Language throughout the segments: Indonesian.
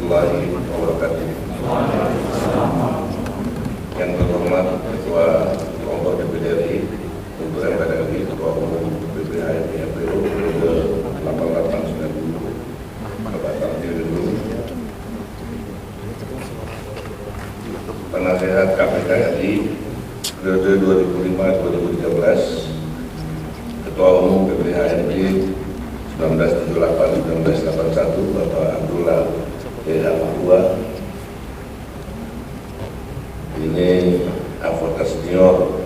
warahmatullahi wabarakatuh. Yang terhormat Ketua Kelompok DPD RI untuk MPRI, Ketua Umum PPHMI MPO periode 8890 Bapak Tamzil dulu, Penasehat KPK RI periode 2005-2013, Ketua Umum PPHMI 1978-1981 Bapak Abdullah Mahua. Ini advokat senior.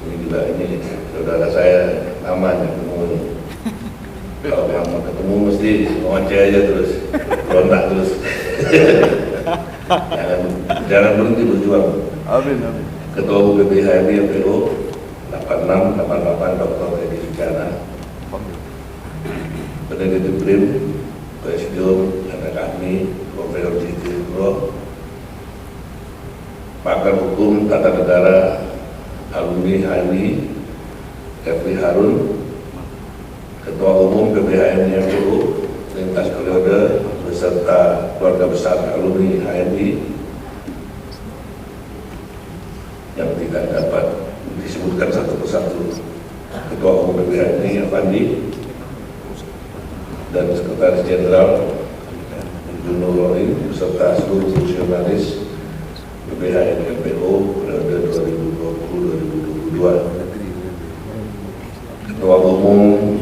Ini juga ini saudara saya namanya ketemu nih. Kalau lama ketemu mesti ngoceh aja terus, berontak terus. jangan berhenti berjuang. Amin, amin. Ketua Umum PPHMI MPO 8688 Dr. Edi Sucana, Peneliti BRIM, Presidium anak kami, Profesor Jiti Bro, pakar hukum tata negara alumni HMI Refli Harun, Ketua Umum PPHMI MPO lintas periode beserta keluarga besar alumni HMI yang tidak dapat disebutkan satu persatu, Ketua Umum PPHMI Avandi dan Sekretaris Jenderal Junur Roin beserta seluruh fungsionaris PPHMI MPO periode 2020-2022, Ketua Umum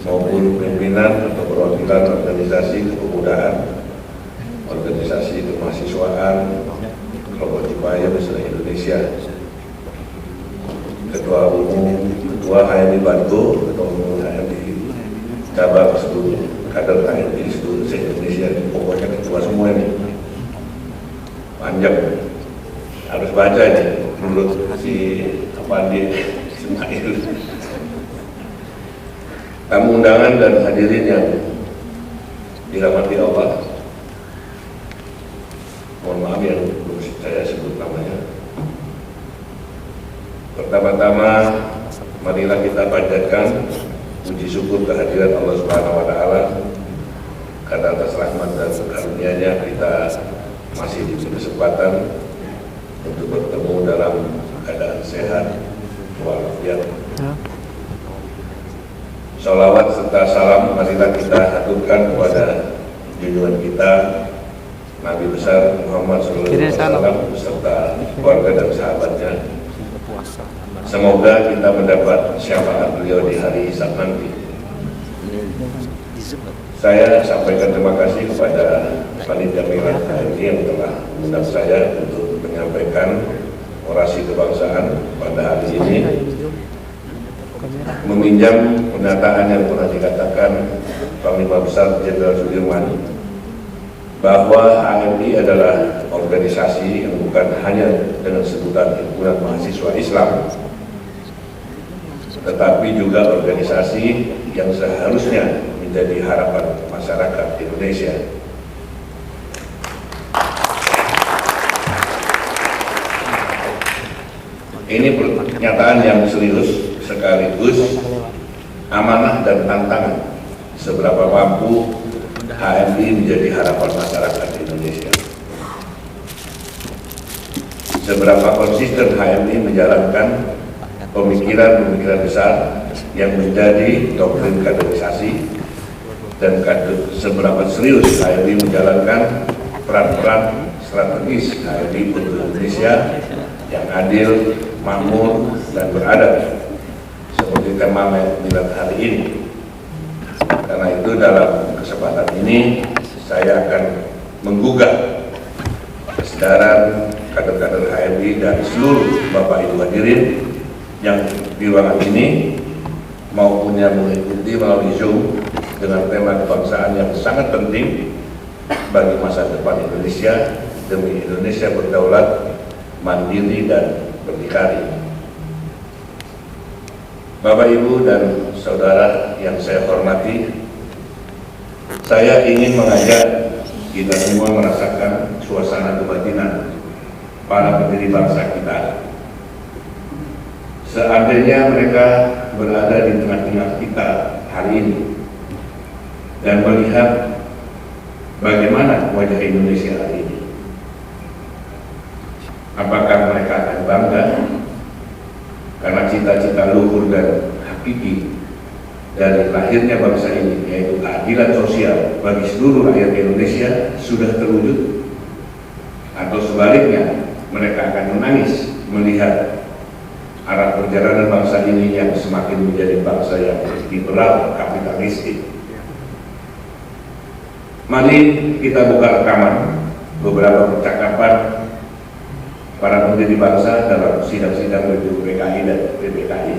maupun pimpinan atau perwakilan organisasi kepemudaan, organisasi kemahasiswaan, Kelompok Cipayung seluruh Indonesia, Ketua Umum, Ketua HMI Bantu, Ketua Umum HMI cabang seluruh kader HMI seluruh Indonesia, pokoknya ketua semua ini. Panjang, harus baca ini menurut si Avandi Ismail. Tamu undangan dan hadirin yang dirahmati Allah, mohon maaf yang belum saya sebut namanya. Pertama-tama, marilah kita panjatkan puji syukur kehadiran Allah Subhanahu wa Ta'ala karena atas rahmat dan karunia-Nya kita masih diberi kesempatan untuk bertemu dalam keadaan sehat walafiat. Sholawat serta salam marilah kita haturkan kepada junjungan kita Nabi besar Muhammad SAW beserta keluarga dan sahabatnya. Semoga kita mendapat syafaat beliau di hari hisab nanti. Saya sampaikan terima kasih kepada Panitia Milad HMI yang telah mengundang saya untuk menyampaikan orasi kebangsaan pada hari ini, meminjam pernyataan yang pernah dikatakan Panglima Besar Jenderal Sudirman bahwa HMI adalah organisasi yang bukan hanya dengan sebutan himpunan mahasiswa Islam, tetapi juga organisasi yang seharusnya menjadi harapan masyarakat Indonesia. Ini pernyataan yang serius sekaligus amanah dan tantangan seberapa mampu HMI menjadi harapan masyarakat Indonesia. Seberapa konsisten HMI menjalankan pemikiran-pemikiran besar yang menjadi doktrin kaderisasi, dan seberapa serius HMI menjalankan peran-peran strategis HMI untuk Indonesia yang adil, makmur, dan beradab seperti tema Milad hari ini. Karena itu dalam kesempatan ini saya akan menggugah kesadaran kader-kader HMI dan seluruh Bapak Ibu hadirin yang di ruangan ini maupun yang mengikuti melalui Zoom dengan tema kebangsaan yang sangat penting bagi masa depan Indonesia demi Indonesia berdaulat, mandiri, dan berdikari. Bapak, Ibu, dan saudara yang saya hormati, saya ingin mengajak kita semua merasakan suasana kebatinan para pendiri bangsa kita. Seandainya mereka berada di tengah-tengah kita hari ini dan melihat bagaimana wajah Indonesia hari ini. Apakah mereka akan bangga karena cita-cita luhur dan hakiki dari lahirnya bangsa ini, yaitu keadilan sosial bagi seluruh rakyat Indonesia, sudah terwujud? Atau sebaliknya, mereka akan menangis melihat arah perjalanan bangsa ini yang semakin menjadi bangsa yang liberal kapitalistik? Mari kita buka rekaman beberapa percakapan para pendiri bangsa dalam sidang-sidang review PKI dan PPKI.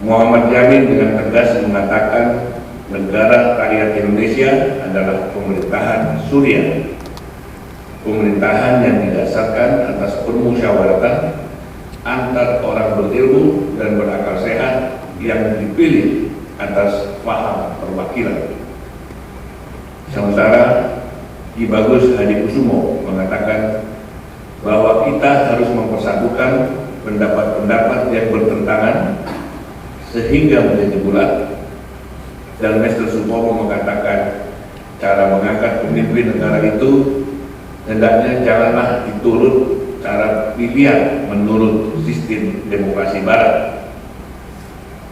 Muhammad Yamin dengan tegas mengatakan negara rakyat Indonesia adalah pemerintahan Suriah, pemerintahan yang didasarkan atas permusyawaratan antar orang berilmu dan berakal sehat yang dipilih atas paham perwakilan. Sementara Ki Bagus Hadikusumo mengatakan bahwa kita harus mempersatukan pendapat-pendapat yang bertentangan sehingga menjadi bulat, dan Mr. Supomo mengatakan cara mengangkat pemimpin negara itu hendaknya janganlah diturut cara pilihan menurut sistem demokrasi barat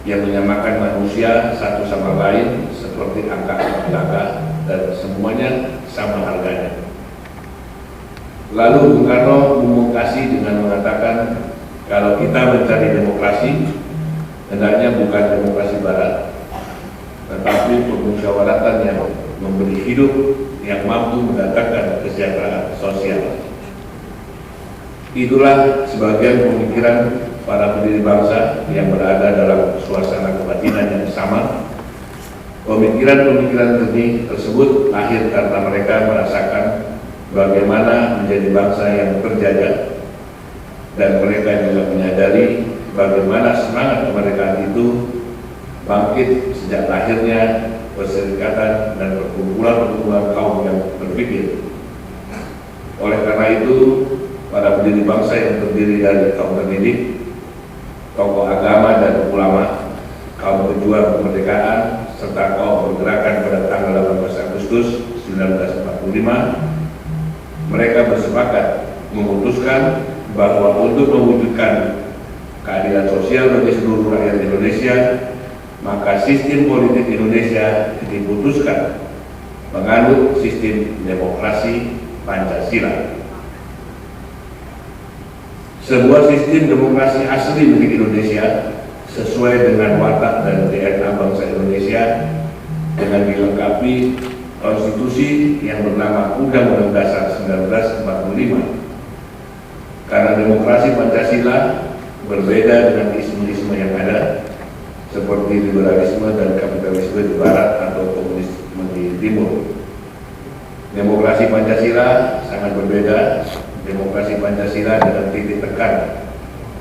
yang menyamakan manusia satu sama lain seperti angka-angka dan semuanya sama harganya. Lalu Bung Karno memungkasi dengan mengatakan kalau kita mencari demokrasi, hendaknya bukan demokrasi barat, tetapi permusyawaratan yang memberi hidup yang mampu mendatangkan kesejahteraan sosial. Itulah sebagian pemikiran para pendiri bangsa yang berada dalam suasana kebatinan yang sama. Pemikiran-pemikiran tersebut lahir karena mereka merasakan bagaimana menjadi bangsa yang terjajah, dan mereka juga menyadari bagaimana semangat kemerdekaan itu bangkit sejak lahirnya perserikatan dan perkumpulan-perkumpulan kaum yang berpikir. Oleh karena itu, para pendiri bangsa yang terdiri dari kaum terdidik, tokoh agama dan ulama, kaum pejuang kemerdekaan, serta kaum pergerakan pada tanggal 18 Agustus 1945, mereka bersepakat memutuskan bahwa untuk mewujudkan keadilan sosial bagi seluruh rakyat Indonesia, maka sistem politik Indonesia diputuskan menganut sistem demokrasi Pancasila. Sebuah sistem demokrasi asli milik Indonesia sesuai dengan watak dan DNA bangsa Indonesia, dengan dilengkapi konstitusi yang bernama Undang-Undang Dasar 1945. Karena demokrasi Pancasila berbeda dengan isme-isme yang ada seperti liberalisme dan kapitalisme di barat atau komunisme di timur. Demokrasi Pancasila sangat berbeda. Demokrasi Pancasila dengan titik tekan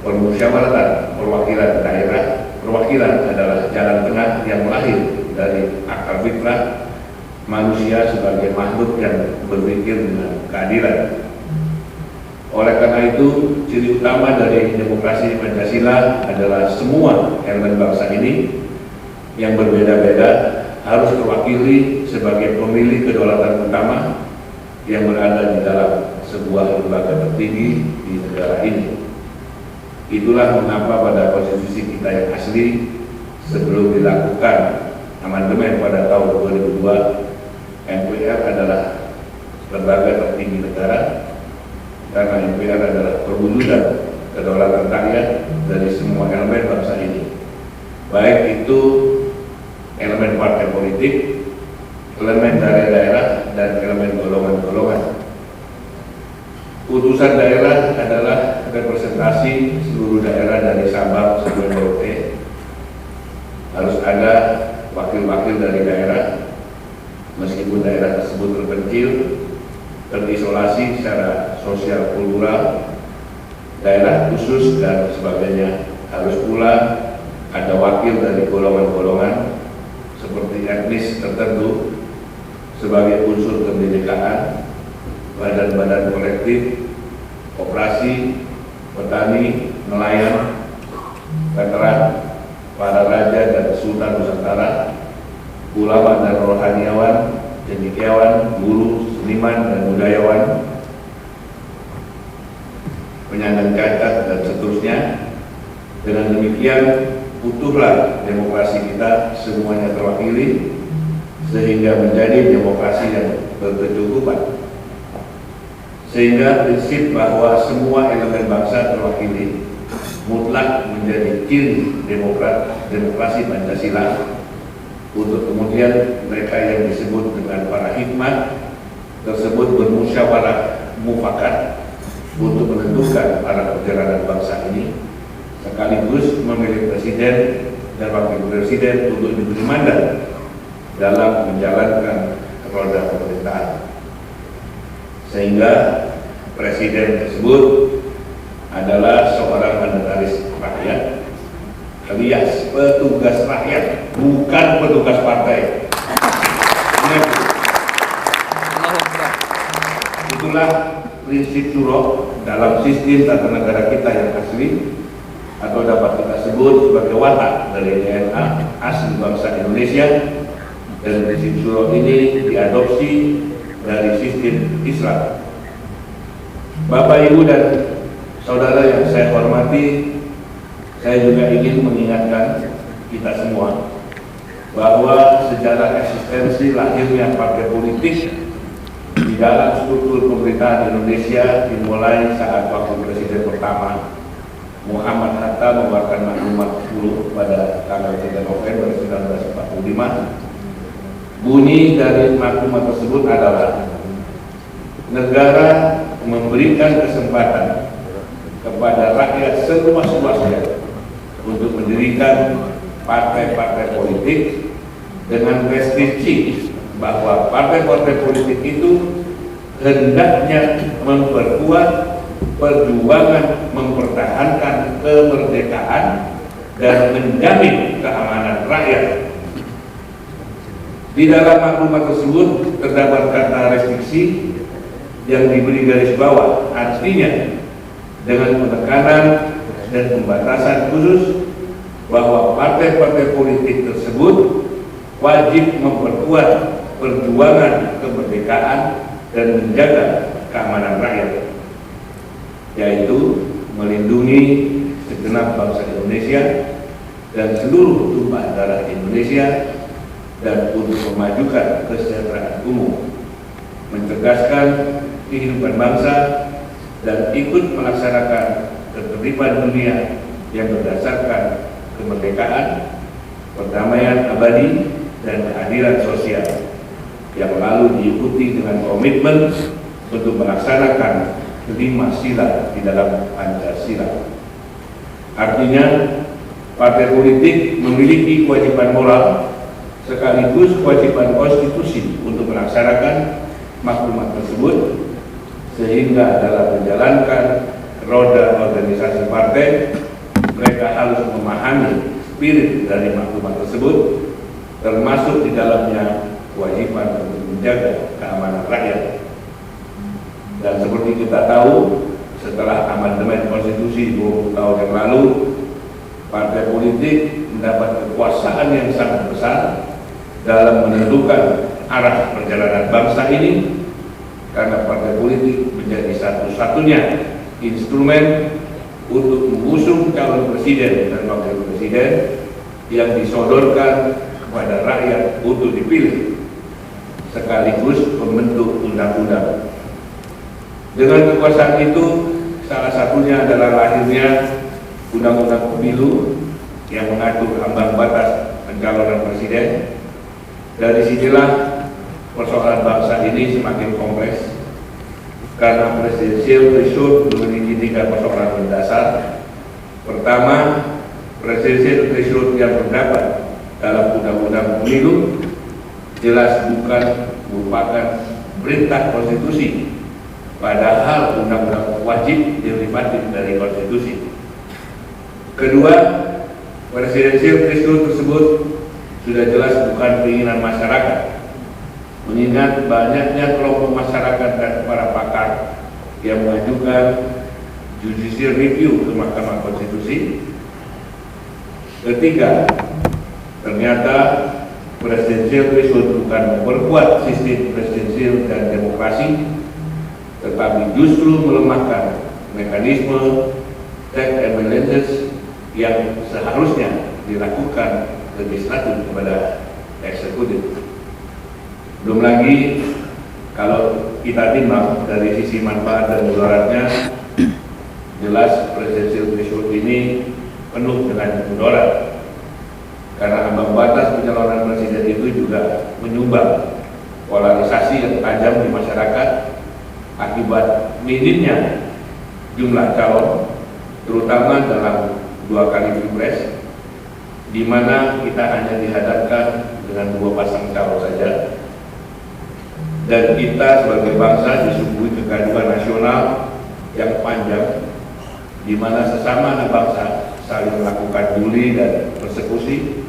permusyawaratan perwakilan daerah. Perwakilan adalah jalan tengah yang lahir dari akal fitrah manusia sebagai makhluk yang berpikir dengan keadilan. Oleh karena itu, ciri utama dari demokrasi Pancasila adalah semua elemen bangsa ini yang berbeda-beda harus terwakili sebagai pemilik kedaulatan utama yang berada di dalam sebuah lembaga tertinggi di negara ini. Itulah mengapa pada konstitusi kita yang asli, sebelum dilakukan amandemen pada tahun 2002, MPR adalah lembaga tertinggi negara, karena MPR adalah perwujudan kedaulatan rakyat dari semua elemen bangsa ini, baik itu elemen partai politik, elemen daerah-daerah, dan elemen golongan-golongan. Utusan daerah adalah representasi seluruh daerah dari Sabang sampai Merauke. Harus ada wakil-wakil dari daerah, meskipun daerah tersebut terpencil, terisolasi secara sosial kultural, daerah khusus dan sebagainya. Harus pula ada wakil dari golongan-golongan seperti etnis tertentu sebagai unsur kebinekaan, badan-badan kolektif, koperasi, petani, nelayan, veteran, para raja dan sultan Nusantara, ulama dan rohaniawan, cendekiawan, guru, seniman, dan budayawan, penyandang cacat, dan seterusnya. Dengan demikian, utuhlah demokrasi kita semuanya terwakili, sehingga menjadi demokrasi yang berkecukupan. Sehingga prinsip bahwa semua elemen bangsa terwakili mutlak menjadi ciri demokrasi Pancasila, untuk kemudian mereka yang disebut dengan para hikmat tersebut bermusyawarah mufakat untuk menentukan arah perjalanan bangsa ini, sekaligus memilih presiden dan wakil presiden untuk diberi mandat dalam menjalankan roda pemerintahan. Sehingga presiden tersebut adalah seorang mandataris rakyat alias petugas rakyat, bukan petugas partai. Itulah prinsip syuro dalam sistem tata negara kita yang asli, atau dapat kita sebut sebagai watak dari DNA asli bangsa Indonesia. Dan prinsip syuro ini diadopsi dari sistem Islam. Bapak, Ibu, dan saudara yang saya hormati, saya juga ingin mengingatkan kita semua bahwa sejarah eksistensi lahirnya partai politik di dalam struktur pemerintahan Indonesia dimulai saat wakil presiden pertama Muhammad Hatta mengeluarkan maklumat 10 pada tanggal 3 November 1945. Bunyi dari maklumat tersebut adalah: negara memberikan kesempatan kepada rakyat seluas-luasnya untuk mendirikan partai-partai politik dengan restriksi bahwa partai-partai politik itu hendaknya memperkuat perjuangan mempertahankan kemerdekaan dan menjamin keamanan rakyat. Di dalam maklumat tersebut terdapat kata restriksi yang diberi garis bawah, artinya dengan penekanan dan pembatasan khusus bahwa partai-partai politik tersebut wajib memperkuat perjuangan kemerdekaan dan menjaga keamanan rakyat, yaitu melindungi segenap bangsa Indonesia dan seluruh tumpah darah Indonesia, dan untuk memajukan kesejahteraan umum, mencerdaskan kehidupan bangsa, dan ikut melaksanakan ketertiban dunia yang berdasarkan kemerdekaan, perdamaian abadi, dan keadilan sosial, yang lalu diikuti dengan komitmen untuk melaksanakan 5 sila di dalam Pancasila. Artinya, partai politik memiliki kewajiban moral sekaligus kewajiban konstitusi untuk melaksanakan maklumat tersebut, sehingga dalam menjalankan roda organisasi partai mereka harus memahami spirit dari maklumat tersebut, termasuk di dalamnya kewajiban untuk menjaga keamanan rakyat. Dan seperti kita tahu, setelah amandemen konstitusi 20 tahun yang lalu, partai politik mendapat kekuasaan yang sangat besar dalam menentukan arah perjalanan bangsa ini, karena partai politik menjadi satu-satunya instrumen untuk mengusung calon presiden dan wakil presiden yang disodorkan kepada rakyat untuk dipilih, sekaligus membentuk undang-undang. Dengan kekuasaan itu, salah satunya adalah lahirnya Undang-Undang Pemilu yang mengatur ambang batas pencalonan presiden. Dari sinilah persoalan bangsa ini semakin kompleks, karena presidensial threshold memiliki 3 persoalan mendasar. Pertama, presidensial threshold yang terdapat dalam Undang-Undang Pemilu jelas bukan merupakan perintah konstitusi, padahal undang-undang wajib derivatif dari konstitusi. Kedua, presidensial threshold tersebut sudah jelas bukan keinginan masyarakat, mengingat banyaknya kelompok masyarakat dan para pakar yang mengajukan judicial review ke Mahkamah Konstitusi. Ketiga, ternyata presidensial threshold bukan memperkuat sistem presidensial dan demokrasi, tetapi justru melemahkan mekanisme check and balances yang seharusnya dilakukan legislatif kepada eksekutif. Belum lagi kalau kita timbang dari sisi manfaat dan mudaratnya, jelas presidensial threshold ini penuh dengan mudarat, karena ambang batas pencalonan presiden itu juga menyumbang polarisasi yang tajam di masyarakat akibat minimnya jumlah calon, terutama dalam 2 kali pilpres, di mana kita hanya dihadapkan dengan 2 pasang calon saja, dan kita sebagai bangsa disuguhi kegaduhan nasional yang panjang, di mana sesama anak bangsa saling melakukan bully dan persekusi,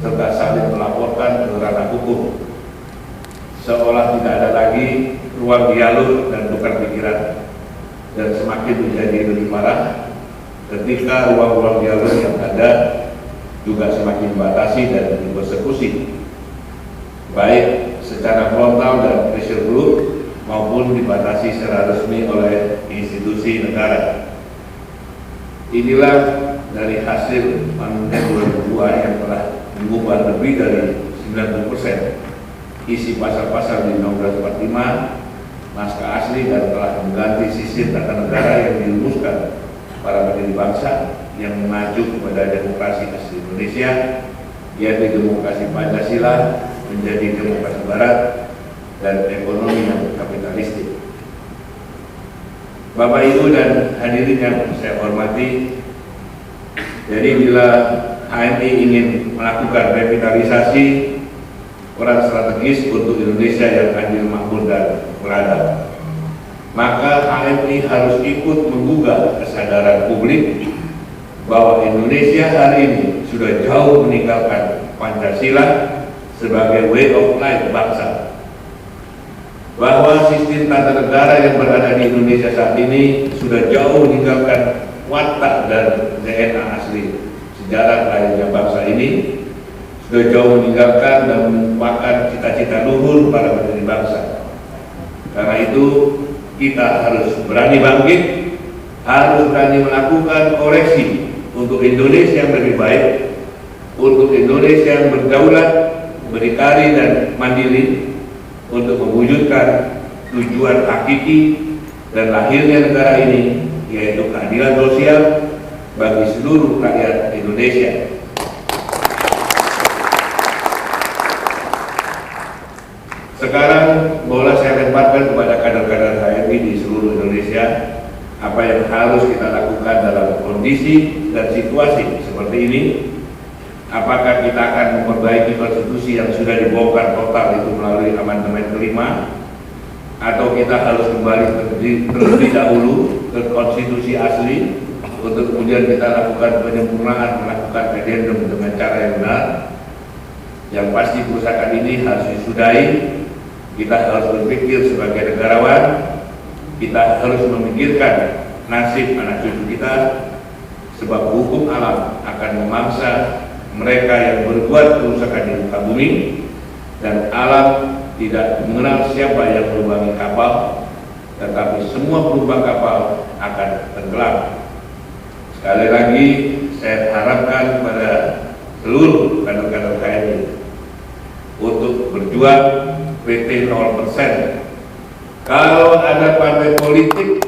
serta saling melaporkan ke ranah hukum, seolah tidak ada lagi ruang dialog dan tukar pikiran, dan semakin menjadi lebih parah ketika ruang-ruang dialog yang ada juga semakin dibatasi dan dipersekusi, baik secara frontal dan pressure group maupun dibatasi secara resmi oleh institusi negara. Inilah dari hasil Amandemen 2002 yang telah mengubah lebih dari 90% isi pasal-pasal di Undang-Undang 45 naskah asli, dan telah mengganti sistem tata negara yang dirumuskan para pendiri bangsa yang mengacu kepada demokrasi asli Indonesia, yaitu demokrasi Pancasila, menjadi demokrasi barat dan ekonomi yang kapitalistik. Bapak Ibu dan hadirin yang saya hormati, jadi bila HMI ingin melakukan revitalisasi peran strategis untuk Indonesia yang adil, makmur dan beradab, maka HMI harus ikut menggugah kesadaran publik bahwa Indonesia hari ini sudah jauh meninggalkan Pancasila sebagai way of life bangsa, bahwa sistem tata negara yang berada di Indonesia saat ini sudah jauh meninggalkan watak dan DNA asli sejarah lahirnya bangsa ini, sudah jauh meninggalkan dan melupakan cita-cita luhur para pendiri bangsa. Karena itu kita harus berani bangkit, harus berani melakukan koreksi untuk Indonesia yang lebih baik, untuk Indonesia yang berdaulat, berdikari dan mandiri, untuk mewujudkan tujuan hakiki dan lahirnya negara ini, yaitu keadilan sosial bagi seluruh rakyat Indonesia. Sekarang boleh saya lemparkan kepada kader-kader HMI di seluruh Indonesia apa yang harus kita lakukan dalam kondisi dan situasi seperti ini. Apakah kita akan memperbaiki konstitusi yang sudah dibongkar total itu melalui amandemen kelima, atau kita harus kembali terlebih dahulu ke konstitusi asli untuk kemudian kita lakukan penyempurnaan, melakukan addendum dengan cara yang benar. Yang pasti kerusakan ini harus disudahi. Kita harus berpikir sebagai negarawan, kita harus memikirkan nasib anak cucu kita, sebab hukum alam akan memangsa mereka yang berbuat kerusakan di muka bumi, dan alam tidak mengenal siapa yang melubangi kapal, tetapi semua penumpang kapal akan tenggelam. Sekali lagi saya harapkan kepada seluruh kader-kader HMI untuk berjuang PT 0%. Kalau ada partai politik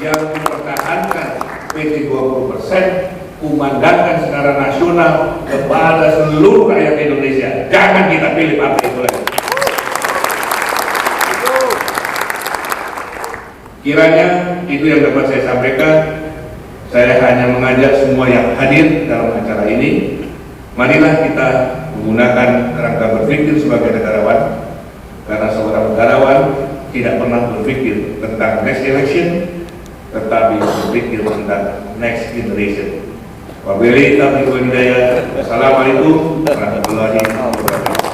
yang mempertahankan PT 20%, kumandangkan secara nasional kepada seluruh rakyat Indonesia, jangan kita pilih partai itu lagi. Kiranya itu yang dapat saya sampaikan. Saya hanya mengajak semua yang hadir dalam acara ini, marilah kita menggunakan kerangka berpikir sebagai negarawan, karena seorang negarawan tidak pernah berpikir tentang next election, tetapi berpikir tentang next generation. Wabillahi taufiq wal hidayah. Wassalamualaikum warahmatullahi wabarakatuh.